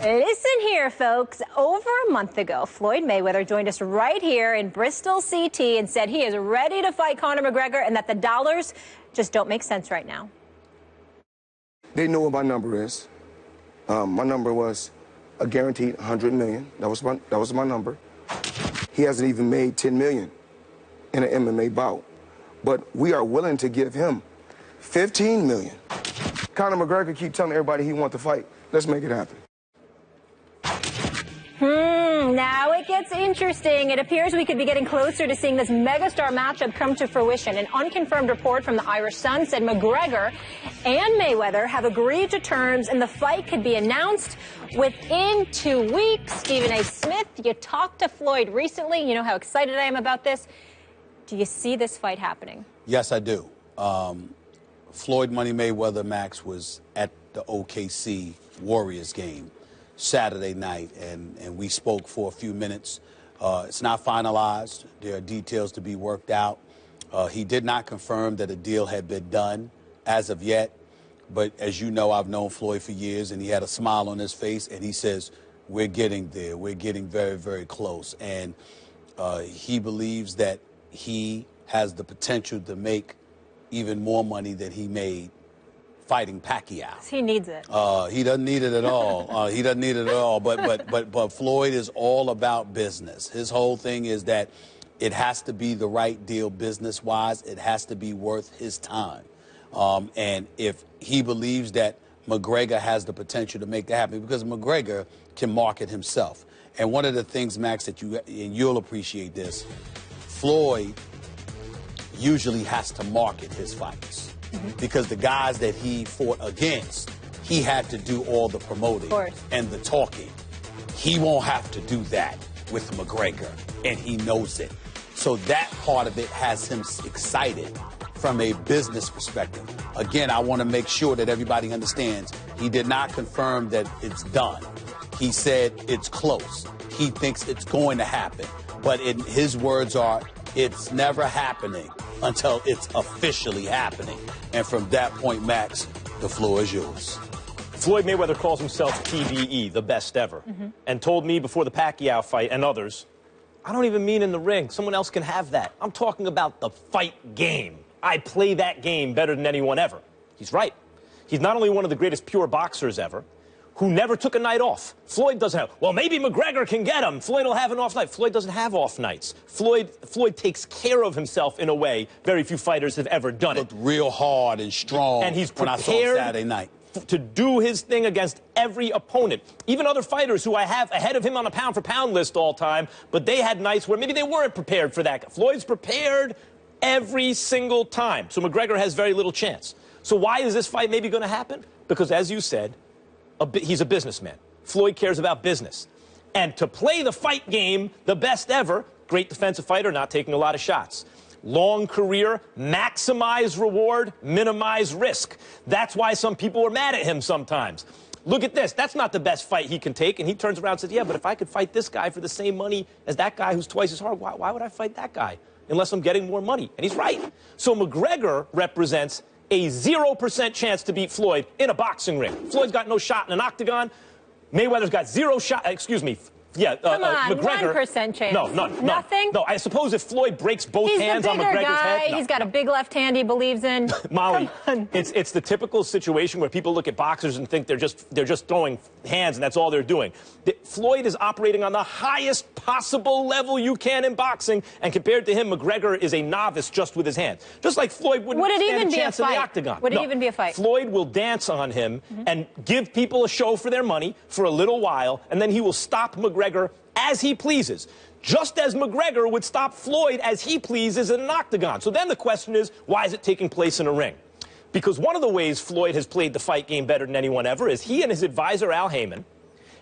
Listen here, folks. Over a month ago, Floyd Mayweather joined us right here in Bristol, CT, and said he is ready to fight Conor McGregor and that the dollars just don't make sense right now. They know what my number is. My number was a guaranteed $100 million. That was my number. He hasn't even made $10 million in an MMA bout. But we are willing to give him $15 million. Conor McGregor keep telling everybody he wants to fight. Let's make it happen. Now it gets interesting. It appears we could be getting closer to seeing this megastar matchup come to fruition. An unconfirmed report from the Irish Sun said McGregor and Mayweather have agreed to terms and the fight could be announced within 2 weeks. Stephen A. Smith, you talked to Floyd recently. You know how excited I am about this. Do you see this fight happening? Yes, I do. Floyd Money Mayweather Max was at the OKC Warriors game Saturday night, and we spoke for a few minutes. It's not finalized. There are details to be worked out. He did not confirm that a deal had been done as of yet, but as you know, I've known Floyd for years, and he had a smile on his face, and he says, we're getting there. We're getting very, very close. And he believes that he has the potential to make even more money than he made fighting Pacquiao. He needs it. He doesn't need it at all. He doesn't need it at all. But Floyd is all about business. His whole thing is that it has to be the right deal business-wise. It has to be worth his time. And if he believes that McGregor has the potential to make that happen, because McGregor can market himself. And one of the things, Max, that you'll appreciate this, Floyd usually has to market his fights. Because the guys that he fought against, he had to do all the promoting and the talking. He won't have to do that with McGregor, and he knows it. So that part of it has him excited from a business perspective. Again, I want to make sure that everybody understands he did not confirm that it's done. He said it's close. He thinks it's going to happen. But his words are, it's never happening until it's officially happening. And from that point, Max, the floor is yours. Floyd Mayweather calls himself TBE, the best ever, and told me before the Pacquiao fight and others, I don't even mean in the ring. Someone else can have that. I'm talking about the fight game. I play that game better than anyone ever. He's right. He's not only one of the greatest pure boxers ever, who never took a night off. Floyd doesn't have, well, maybe McGregor can get him. Floyd will have an off night. Floyd doesn't have off nights. Floyd takes care of himself in a way very few fighters have ever done it. Looked real hard and strong and he's when I saw him Saturday night to do his thing against every opponent. Even other fighters who I have ahead of him on a pound-for-pound list all time, but they had nights where maybe they weren't prepared for that. Floyd's prepared every single time. So McGregor has very little chance. So why is this fight maybe going to happen? Because, as you said, he's a businessman. Floyd cares about business. And to play the fight game the best ever, great defensive fighter, not taking a lot of shots. Long career, maximize reward, minimize risk. That's why some people are mad at him sometimes. Look at this. That's not the best fight he can take. And he turns around and says, yeah, but if I could fight this guy for the same money as that guy who's twice as hard, why would I fight that guy unless I'm getting more money? And he's right. So McGregor represents a 0% chance to beat Floyd in a boxing ring. Floyd's got no shot in an octagon. Mayweather's got zero shot. Excuse me. Yeah, Come on, McGregor. 1% chance. No, none. Nothing? No, I suppose if Floyd breaks both hands on McGregor's head. He's got a big left hand he believes in. Molly, it's the typical situation where people look at boxers and think they're just throwing hands and that's all they're doing. Floyd is operating on the highest possible level you can in boxing, and compared to him, McGregor is a novice just with his hands. Just like Floyd wouldn't stand a chance in the octagon. Would it even be a fight? Floyd will dance on him and give people a show for their money for a little while, and then he will stop McGregor as he pleases, just as McGregor would stop Floyd as he pleases in an octagon. So then the question is, why is it taking place in a ring? Because one of the ways Floyd has played the fight game better than anyone ever is he and his advisor, Al Heyman,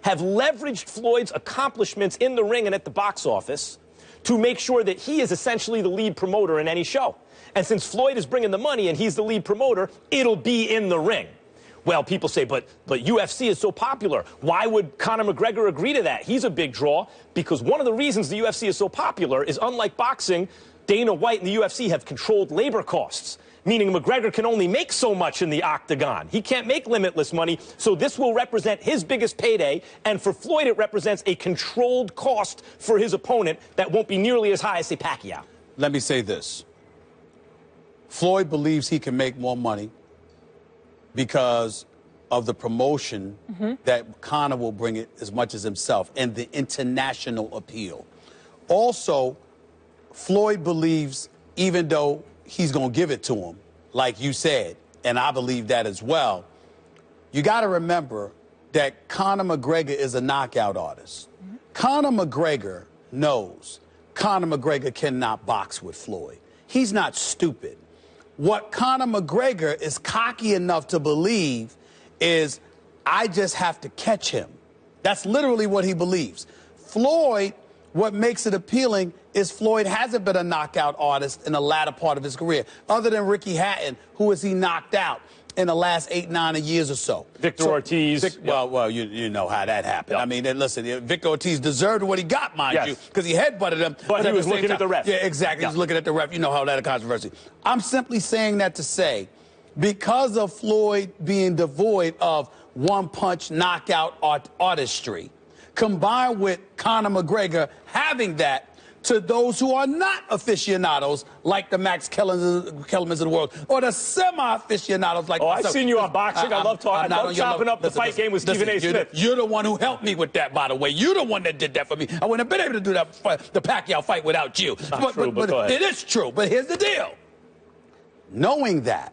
have leveraged Floyd's accomplishments in the ring and at the box office to make sure that he is essentially the lead promoter in any show. And since Floyd is bringing the money and he's the lead promoter, it'll be in the ring. Well, people say, but UFC is so popular. Why would Conor McGregor agree to that? He's a big draw because one of the reasons the UFC is so popular is, unlike boxing, Dana White and the UFC have controlled labor costs. meaning McGregor can only make so much in the octagon. He can't make limitless money, so this will represent his biggest payday, and for Floyd, it represents a controlled cost for his opponent that won't be nearly as high as, say, Pacquiao. Let me say this. Floyd believes he can make more money because of the promotion that Conor will bring it as much as himself and the international appeal. Also, Floyd believes, even though he's going to give it to him, like you said, and I believe that as well, you got to remember that Conor McGregor is a knockout artist. Conor McGregor knows Conor McGregor cannot box with Floyd. He's not stupid. What Conor McGregor is cocky enough to believe is, I just have to catch him. That's literally what he believes. Floyd, what makes it appealing is Floyd hasn't been a knockout artist in the latter part of his career. Other than Ricky Hatton, who has he knocked out in the last 8-9 years or so? Victor Ortiz. Well, you know how that happened. Yep. I mean, listen, Victor Ortiz deserved what he got, mind you, because he headbutted him. But he was looking at the ref. Yeah, exactly. He was looking at the ref. You know how that is controversy. I'm simply saying that to say, because of Floyd being devoid of one-punch knockout artistry, combined with Conor McGregor having that, to those who are not aficionados, like the Max Kellermans of the world, or the semi-aficionados like myself. I've seen you on boxing. I love talking. I love chopping up the fight game with Stephen A. Smith. You're the one who helped me with that, by the way. You're the one that did that for me. I wouldn't have been able to do that the Pacquiao fight without you. But it is true. But here's the deal. Knowing that,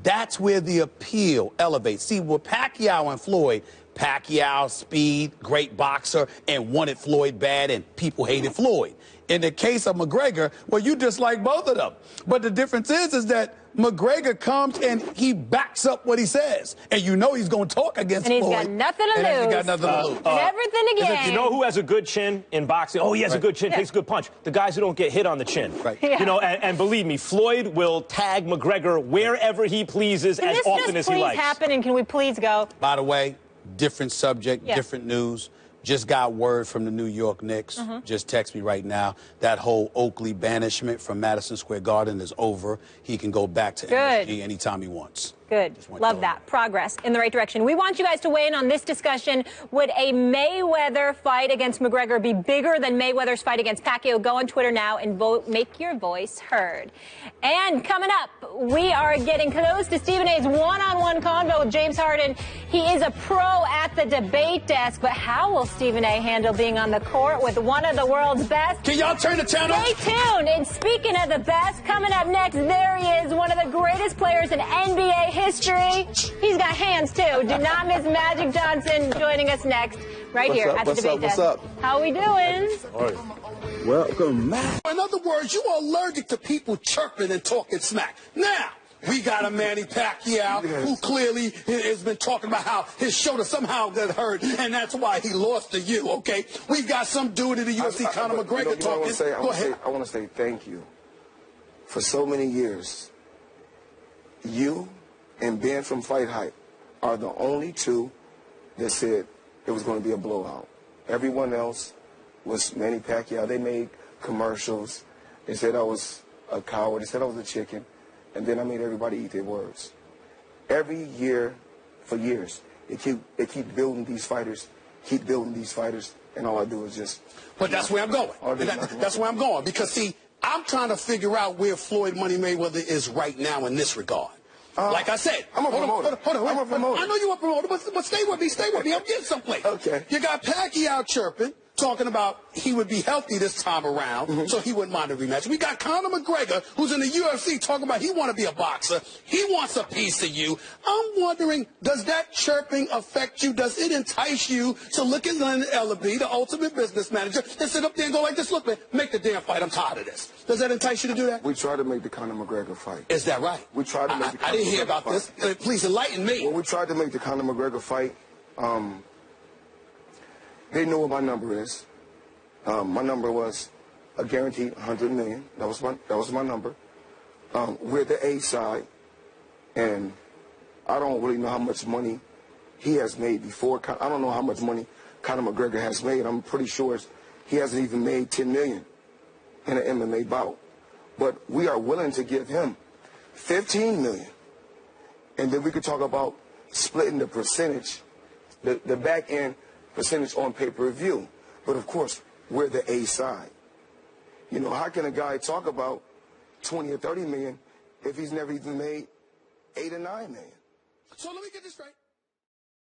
that's where the appeal elevates. See, with Pacquiao and Floyd, Pacquiao, speed, great boxer, and wanted Floyd bad, and people hated Floyd. In the case of McGregor, well, you dislike both of them. But the difference is that McGregor comes and he backs up what he says. And you know he's going to talk against Floyd. And he's got nothing to lose. He's got nothing to lose. And everything again. You know who has a good chin in boxing? Oh, he has a good chin, takes a good punch. The guys who don't get hit on the chin. Right. Yeah. You know, and believe me, Floyd will tag McGregor wherever he pleases as often as he likes. Can this just please happen, and can we please go? By the way, different subject, different news. Just got word from the New York Knicks. Just text me right now. That whole Oakley banishment from Madison Square Garden is over. He can go back to MSG anytime he wants. Good. Love that. Progress in the right direction. We want you guys to weigh in on this discussion. Would a Mayweather fight against McGregor be bigger than Mayweather's fight against Pacquiao? Go on Twitter now and vote. Make your voice heard. And coming up, we are getting close to Stephen A's one-on-one convo with James Harden. He is a pro at the debate desk, but how will Stephen A handle being on the court with one of the world's best? Can y'all turn the channel? Stay tuned. And speaking of the best, coming up next, there he is, one of the greatest players in NBA history. He's got hands, too. Do not miss Magic Johnson joining us next, right here at the debate desk. What's up? How we doing? Welcome, man. In other words, you are allergic to people chirping and talking smack. Now, we got a Manny Pacquiao who clearly has been talking about how his shoulder somehow got hurt, and that's why he lost to you, okay? We've got some dude in the UFC, Conor McGregor, talking. Go ahead. I want to say thank you. For so many years, you and Ben from Fight Hype are the only two that said it was going to be a blowout. Everyone else was Manny Pacquiao. They made commercials. They said I was a coward. They said I was a chicken. And then I made everybody eat their words. Every year, for years, they keep building these fighters, and all I do is just... But that's where I'm going. That's where I'm going. Because, see, I'm trying to figure out where Floyd Money Mayweather is right now in this regard. Like I said, I'm a promoter. I'm a promoter. I know you're a promoter, but stay with me. I'm getting someplace. Okay. You got Pacquiao chirping, talking about he would be healthy this time around, so he wouldn't mind a rematch. We got Conor McGregor, who's in the UFC, talking about he want to be a boxer. He wants a piece of you. I'm wondering, does that chirping affect you? Does it entice you to look at Leonard Ellaby, the ultimate business manager, and sit up there and go like this, look, man, make the damn fight. I'm tired of this. Does that entice you to do that? We tried to make the Conor McGregor fight. Is that right? We tried to make the Conor I didn't hear McGregor about fight. this. Please enlighten me. When we tried to make the Conor McGregor fight, they knew what my number is. My number was a guaranteed $100 million. That was my number. We're the A side, and I don't really know how much money he has made before. I don't know how much money Conor McGregor has made. I'm pretty sure he hasn't even made $10 million in an MMA bout. But we are willing to give him 15 million. And then we could talk about splitting the percentage, the back end percentage on pay-per-view. But of course, we're the A side. You know, how can a guy talk about 20 or 30 million if he's never even made 8 or 9 million? So let me get this straight.